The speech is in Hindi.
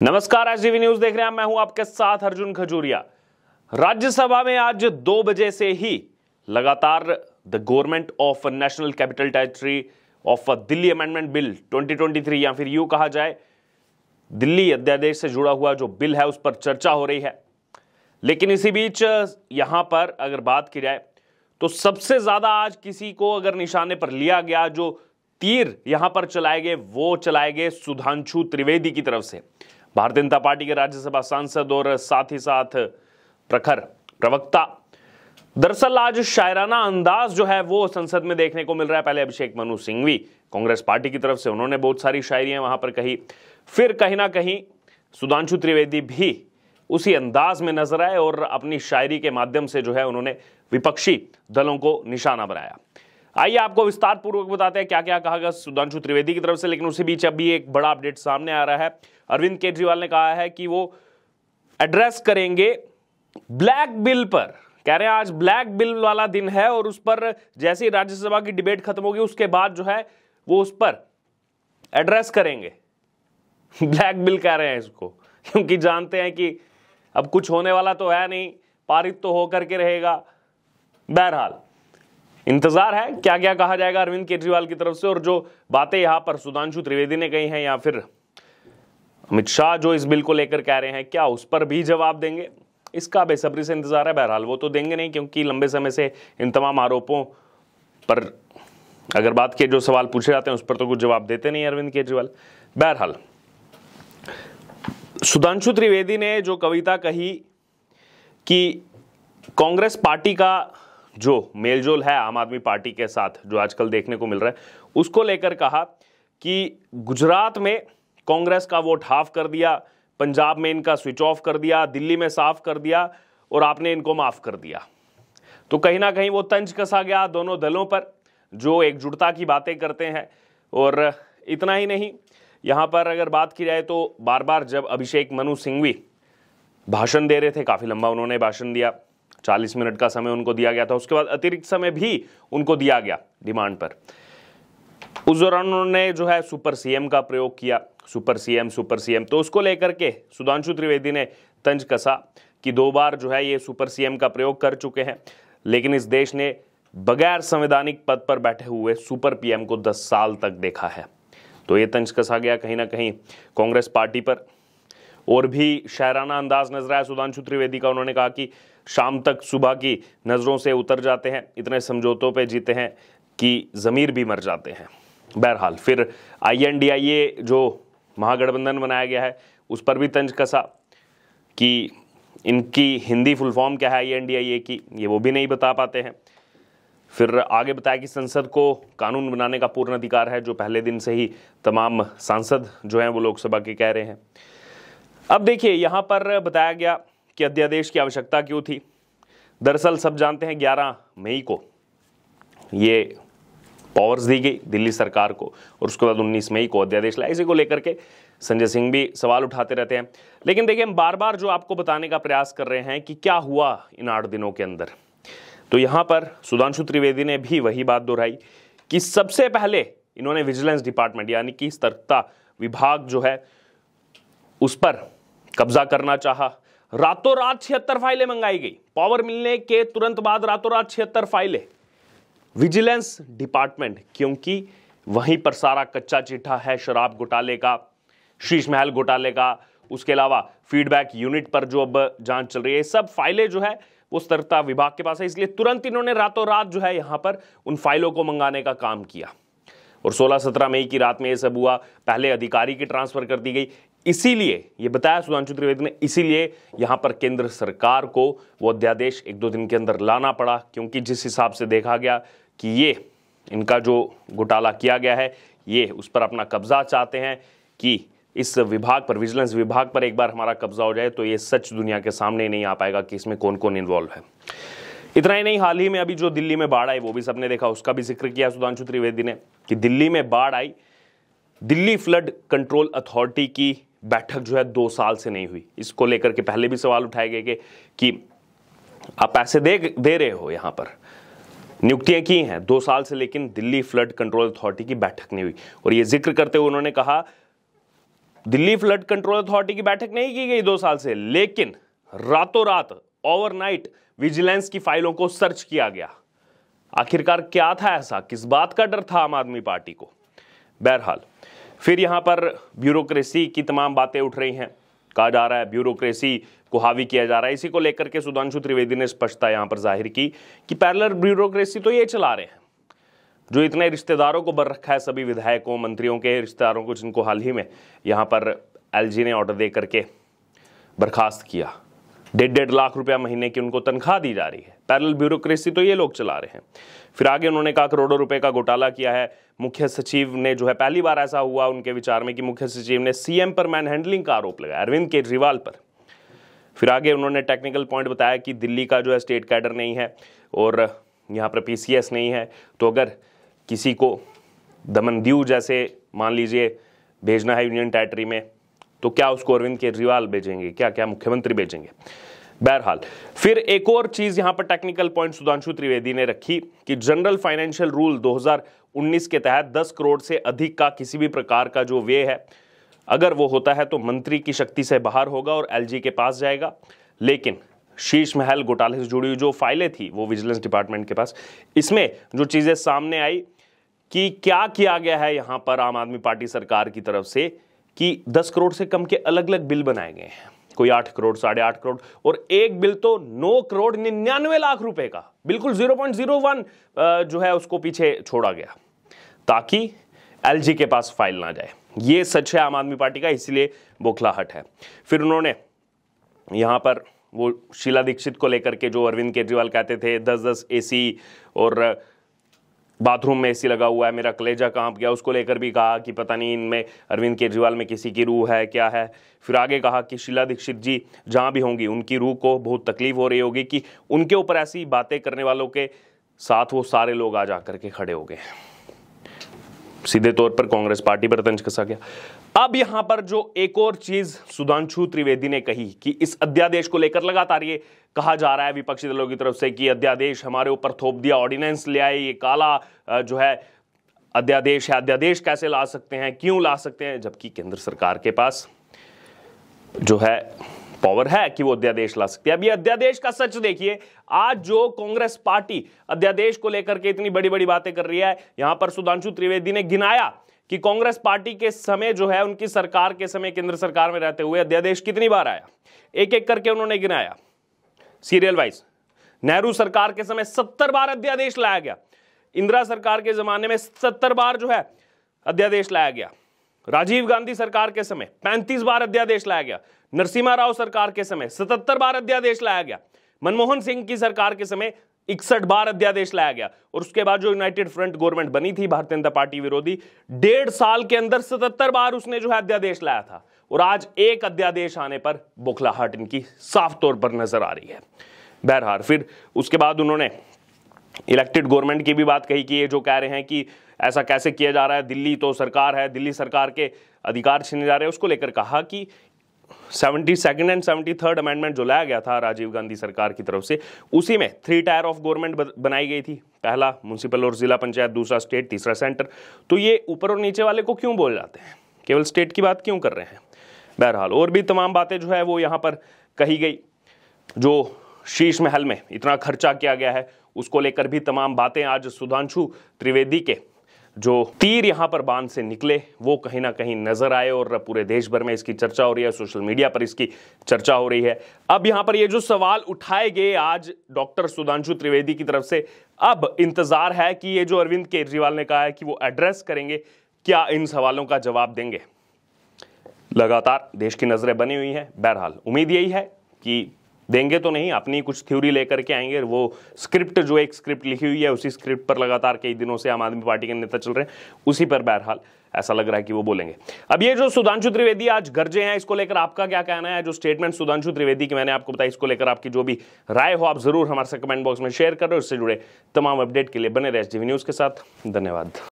नमस्कार, एसडीवी न्यूज देख रहे हैं। मैं हूं आपके साथ अर्जुन खजूरिया। राज्यसभा में आज 2 बजे से ही लगातार the government of national capital territory of Delhi amendment bill 2023 या फिर यूं कहा जाए दिल्ली अध्यादेश से जुड़ा हुआ जो बिल है उस पर चर्चा हो रही है। लेकिन इसी बीच यहां पर अगर बात की जाए तो सबसे ज्यादा आज किसी को अगर निशाने पर लिया गया, जो तीर यहां पर चलाए गए वो चलाए गए सुधांशु त्रिवेदी की तरफ से। भारतीय जनता पार्टी के राज्यसभा सांसद और साथ ही साथ प्रखर प्रवक्ता। दरअसल आज शायराना अंदाज जो है वो संसद में देखने को मिल रहा है। पहले अभिषेक मनु सिंघवी कांग्रेस पार्टी की तरफ से, उन्होंने बहुत सारी शायरियां वहां पर कही। फिर कहीं ना कहीं सुधांशु त्रिवेदी भी उसी अंदाज में नजर आए और अपनी शायरी के माध्यम से जो है उन्होंने विपक्षी दलों को निशाना बनाया। आइए आपको विस्तार पूर्वक बताते हैं क्या क्या कहा गया सुधांशु त्रिवेदी की तरफ से। लेकिन उसी बीच अभी एक बड़ा अपडेट सामने आ रहा है। अरविंद केजरीवाल ने कहा है कि वो एड्रेस करेंगे ब्लैक बिल पर। कह रहे हैं आज ब्लैक बिल वाला दिन है और उस पर जैसे ही राज्यसभा की डिबेट खत्म होगी उसके बाद जो है वो उस पर एड्रेस करेंगे। ब्लैक बिल कह रहे हैं इसको, क्योंकि जानते हैं कि अब कुछ होने वाला तो है नहीं, पारित तो होकर के रहेगा। बहरहाल इंतजार है क्या क्या कहा जाएगा अरविंद केजरीवाल की तरफ से। और जो बातें यहां पर सुधांशु त्रिवेदी ने कही हैं या फिर अमित शाह जो इस बिल को लेकर कह रहे हैं, क्या उस पर भी जवाब देंगे, इसका बेसब्री से इंतजार है। बहरहाल वो तो देंगे नहीं, क्योंकि लंबे समय से इन तमाम आरोपों पर अगर बात के जो सवाल पूछे जाते हैं उस पर तो कुछ जवाब देते नहीं अरविंद केजरीवाल। बहरहाल सुधांशु त्रिवेदी ने जो कविता कही कि कांग्रेस पार्टी का जो मेलजोल है आम आदमी पार्टी के साथ, जो आजकल देखने को मिल रहा है, उसको लेकर कहा कि गुजरात में कांग्रेस का वोट हाफ कर दिया, पंजाब में इनका स्विच ऑफ कर दिया, दिल्ली में साफ कर दिया और आपने इनको माफ कर दिया। तो कहीं ना कहीं वो तंज कसा गया दोनों दलों पर जो एकजुटता की बातें करते हैं। और इतना ही नहीं, यहां पर अगर बात की जाए तो बार बार जब अभिषेक मनु सिंघवी भाषण दे रहे थे, काफी लंबा उन्होंने भाषण दिया, 40 मिनट का समय उनको दिया गया था, उसके बाद अतिरिक्त समय भी उनको दिया गया डिमांड पर। उस दौरान उन्होंने जो है सुपर सीएम का प्रयोग किया, सुपर सीएम। तो उसको लेकर के सुधांशु त्रिवेदी ने तंज कसा कि 2 बार जो है ये सुपर सीएम का प्रयोग कर चुके हैं, लेकिन इस देश ने बगैर संवैधानिक पद पर बैठे हुए सुपर पीएम को 10 साल तक देखा है। तो ये तंज कसा गया कहीं ना कहीं कांग्रेस पार्टी पर। और भी शायराना अंदाज नजर आया सुधांशु त्रिवेदी का। उन्होंने कहा कि शाम तक सुबह की नजरों से उतर जाते हैं, इतने समझौतों पे जीते हैं कि जमीर भी मर जाते हैं। बहरहाल फिर INDIA जो महागठबंधन बनाया गया है उस पर भी तंज कसा कि इनकी हिंदी फुल फॉर्म क्या है INDIA की, ये वो भी नहीं बता पाते हैं। फिर आगे बताया कि संसद को कानून बनाने का पूर्ण अधिकार है, जो पहले दिन से ही तमाम सांसद जो हैं वो लोकसभा के कह रहे हैं। अब देखिए यहां पर बताया गया कि अध्यादेश की आवश्यकता क्यों थी। दरअसल सब जानते हैं 11 मई को ये पावर्स दी गई दिल्ली सरकार को और उसके बाद 19 मई को अध्यादेश लाया। इसी को लेकर के संजय सिंह भी सवाल उठाते रहते हैं। लेकिन देखिए हम बार बार जो आपको बताने का प्रयास कर रहे हैं कि क्या हुआ इन 8 दिनों के अंदर, तो यहां पर सुधांशु त्रिवेदी ने भी वही बात दोहराई कि सबसे पहले इन्होंने विजिलेंस डिपार्टमेंट यानी कि सतर्कता विभाग जो है उस पर कब्जा करना चाहा। रातों रात 76 फाइलें मंगाई गई। पावर मिलने के तुरंत बाद रातों रात 76 फाइलें विजिलेंस डिपार्टमेंट, क्योंकि वहीं पर सारा कच्चा चिट्ठा है शराब घोटाले का, शीश महल घोटाले का, उसके अलावा फीडबैक यूनिट पर जो अब जांच चल रही है, सब फाइलें जो है वो सतर्कता विभाग के पास है। इसलिए तुरंत इन्होंने रातों रात जो है यहां पर उन फाइलों को मंगाने का काम किया और 16-17 मई की रात में ये सब हुआ। पहले अधिकारी की ट्रांसफर कर दी गई। इसीलिए ये बताया सुधांशु त्रिवेदी ने, इसीलिए यहां पर केंद्र सरकार को वो अध्यादेश 1-2 दिन के अंदर लाना पड़ा, क्योंकि जिस हिसाब से देखा गया कि ये इनका जो घोटाला किया गया है ये उस पर अपना कब्जा चाहते हैं कि इस विभाग पर, विजिलेंस विभाग पर एक बार हमारा कब्जा हो जाए तो ये सच दुनिया के सामने नहीं आ पाएगा कि इसमें कौन कौन इन्वॉल्व है। इतना ही नहीं, हाल ही में अभी जो दिल्ली में बाढ़ आई वो भी सबने देखा, उसका भी जिक्र किया सुधांशु त्रिवेदी ने कि दिल्ली में बाढ़ आई। दिल्ली फ्लड कंट्रोल अथॉरिटी की बैठक जो है 2 साल से नहीं हुई। इसको लेकर के पहले भी सवाल उठाए गए कि आप पैसे दे रहे हो, यहां पर नियुक्तियां की हैं 2 साल से, लेकिन दिल्ली फ्लड कंट्रोल अथॉरिटी की बैठक नहीं हुई। और ये जिक्र करते हुए उन्होंने कहा दिल्ली फ्लड कंट्रोल अथॉरिटी की बैठक नहीं की गई 2 साल से, लेकिन रातों रात ओवरनाइट विजिलेंस की फाइलों को सर्च किया गया। आखिरकार क्या था ऐसा, किस बात का डर था आम आदमी पार्टी को? बहरहाल फिर यहां पर ब्यूरोक्रेसी की तमाम बातें उठ रही हैं। कहा जा रहा है ब्यूरोक्रेसी को हावी किया जा रहा है। इसी को लेकर के सुधांशु त्रिवेदी ने स्पष्टता यहां पर जाहिर की कि पैरेलल ब्यूरोक्रेसी तो ये चला रहे हैं जो इतने रिश्तेदारों को बर रखा है, सभी विधायकों मंत्रियों के रिश्तेदारों को, जिनको हाल ही में यहां पर एलजी ने ऑर्डर दे करके बर्खास्त किया। 1.5 लाख रुपया महीने की उनको तनख्वाह दी जा रही है। पैरेलल ब्यूरोक्रेसी तो ये लोग चला रहे हैं। फिर आगे उन्होंने कहा करोड़ों रुपए का घोटाला किया है। मुख्य सचिव ने जो है, पहली बार ऐसा हुआ उनके विचार में कि मुख्य सचिव ने सीएम पर मैन हैंडलिंग का आरोप लगाया, अरविंद केजरीवाल पर। फिर आगे उन्होंने टेक्निकल पॉइंट बताया कि दिल्ली का जो है स्टेट कैडर नहीं है और यहाँ पर पीसीएस नहीं है, तो अगर किसी को दमनदीव जैसे मान लीजिए भेजना है यूनियन टेरिटरी में, तो क्या उसको अरविंद केजरीवाल भेजेंगे, क्या मुख्यमंत्री भेजेंगे? बहरहाल फिर एक और चीज यहां पर टेक्निकल पॉइंट सुधांशु त्रिवेदी ने रखी कि जनरल फाइनेंशियल रूल 2019 के तहत 10 करोड़ से अधिक का किसी भी प्रकार का जो व्यय है, अगर वो होता है तो मंत्री की शक्ति से बाहर होगा और एलजी के पास जाएगा। लेकिन शीश महल घोटाले से जुड़ी हुई जो फाइलें थी वो विजिलेंस डिपार्टमेंट के पास, इसमें जो चीजें सामने आई कि क्या किया गया है यहां पर आम आदमी पार्टी सरकार की तरफ से कि 10 करोड़ से कम के अलग अलग बिल बनाए गए हैं। कोई 8 करोड़, 8.5 करोड़ और एक बिल तो 9 करोड़ 99 लाख रुपए का, बिल्कुल 0.01 जो है उसको पीछे छोड़ा गया ताकि एलजी के पास फाइल ना जाए। ये सच है आम आदमी पार्टी का, इसलिए बौखलाहट है। फिर उन्होंने यहां पर वो शीला दीक्षित को लेकर के जो अरविंद केजरीवाल कहते थे 10-10 एसी और बाथरूम में एसी लगा हुआ है, मेरा कलेजा कांप गया, उसको लेकर भी कहा कि पता नहीं इनमें अरविंद केजरीवाल में किसी की रूह है क्या है। फिर आगे कहा कि शीला दीक्षित जी जहां भी होंगी उनकी रूह को बहुत तकलीफ हो रही होगी कि उनके ऊपर ऐसी बातें करने वालों के साथ वो सारे लोग आ जा करके खड़े हो गए। सीधे तौर पर कांग्रेस पार्टी पर तंज कसा गया। अब यहां पर जो एक और चीज सुधांशु त्रिवेदी ने कही कि इस अध्यादेश को लेकर लगातार ये कहा जा रहा है विपक्षी दलों की तरफ से कि अध्यादेश हमारे ऊपर थोप दिया, ऑर्डिनेंस ले आए, ये काला जो है अध्यादेश है, अध्यादेश कैसे ला सकते हैं, क्यों ला सकते हैं, जबकि केंद्र सरकार के पास जो है पावर है कि वो अध्यादेश ला सकती है। अब ये अध्यादेश का सच देखिए, आज जो कांग्रेस पार्टी अध्यादेश को लेकर के इतनी बड़ी बड़ी बातें कर रही है, यहां पर सुधांशु त्रिवेदी ने गिनाया कि कांग्रेस पार्टी के समय जो है उनकी सरकार के समय केंद्र सरकार में रहते हुए अध्यादेश कितनी बार आया, एक एक करके उन्होंने गिनाया सीरियल वाइज। नेहरू सरकार के समय 70 बार अध्यादेश लाया गया, इंदिरा सरकार के जमाने में 70 बार जो है अध्यादेश लाया गया, राजीव गांधी सरकार के समय 35 बार अध्यादेश लाया गया, नरसिम्हा राव सरकार के समय 77 बार अध्यादेश लाया गया, मनमोहन सिंह की सरकार के समय 61 बार अध्यादेश लाया गया, और उसके बाद जो यूनाइटेड फ्रंट गवर्नमेंट बनी थी भारतीय जनता पार्टी विरोधी, 1.5 साल के अंदर 77 बार उसने जो है अध्यादेश लाया था। और आज एक अध्यादेश आने पर बौखलाहट इनकी साफ तौर पर नजर आ रही है। बहरहाल फिर उसके बाद उन्होंने इलेक्टेड गवर्नमेंट की भी बात कही कि ये जो कह रहे हैं कि ऐसा कैसे किया जा रहा है, दिल्ली तो सरकार है, दिल्ली सरकार के अधिकार छीने जा रहे हैं, उसको लेकर कहा कि 72nd एंड 73rd अमेंडमेंट जो लाया गया था राजीव गांधी सरकार की तरफ से, उसी में 3 टायर ऑफ गवर्नमेंट बनाई गई थी, पहला म्युनिसिपल और जिला पंचायत, दूसरा स्टेट, तीसरा सेंटर। तो ये ऊपर और नीचे वाले को क्यों बोल जाते हैं, केवल स्टेट की बात क्यों कर रहे हैं? बहरहाल और भी तमाम बातें जो है वो यहाँ पर कही गई। जो शीश महल में इतना खर्चा किया गया है उसको लेकर भी तमाम बातें आज सुधांशु त्रिवेदी के जो तीर यहां पर बांध से निकले वो कहीं ना कहीं नजर आए और पूरे देश भर में इसकी चर्चा हो रही है, सोशल मीडिया पर इसकी चर्चा हो रही है। अब यहां पर ये जो सवाल उठाए गए आज डॉक्टर सुधांशु त्रिवेदी की तरफ से, अब इंतजार है कि ये जो अरविंद केजरीवाल ने कहा है कि वो एड्रेस करेंगे, क्या इन सवालों का जवाब देंगे। लगातार देश की नजरें बनी हुई हैं। बहरहाल उम्मीद यही है कि देंगे तो नहीं, अपनी कुछ थ्योरी लेकर के आएंगे। वो स्क्रिप्ट जो एक स्क्रिप्ट लिखी हुई है उसी स्क्रिप्ट पर लगातार कई दिनों से आम आदमी पार्टी के नेता चल रहे हैं, उसी पर बहरहाल ऐसा लग रहा है कि वो बोलेंगे। अब ये जो सुधांशु त्रिवेदी आज गरजे हैं, इसको लेकर आपका क्या कहना है? जो स्टेटमेंट सुधांशु त्रिवेदी की मैंने आपको बताया, इसको लेकर आपकी जो भी राय हो आप जरूर हमारे साथ कमेंट बॉक्स में शेयर कर रहे हो। इससे जुड़े तमाम अपडेट के लिए बने रहे एसडीवी न्यूज के साथ। धन्यवाद।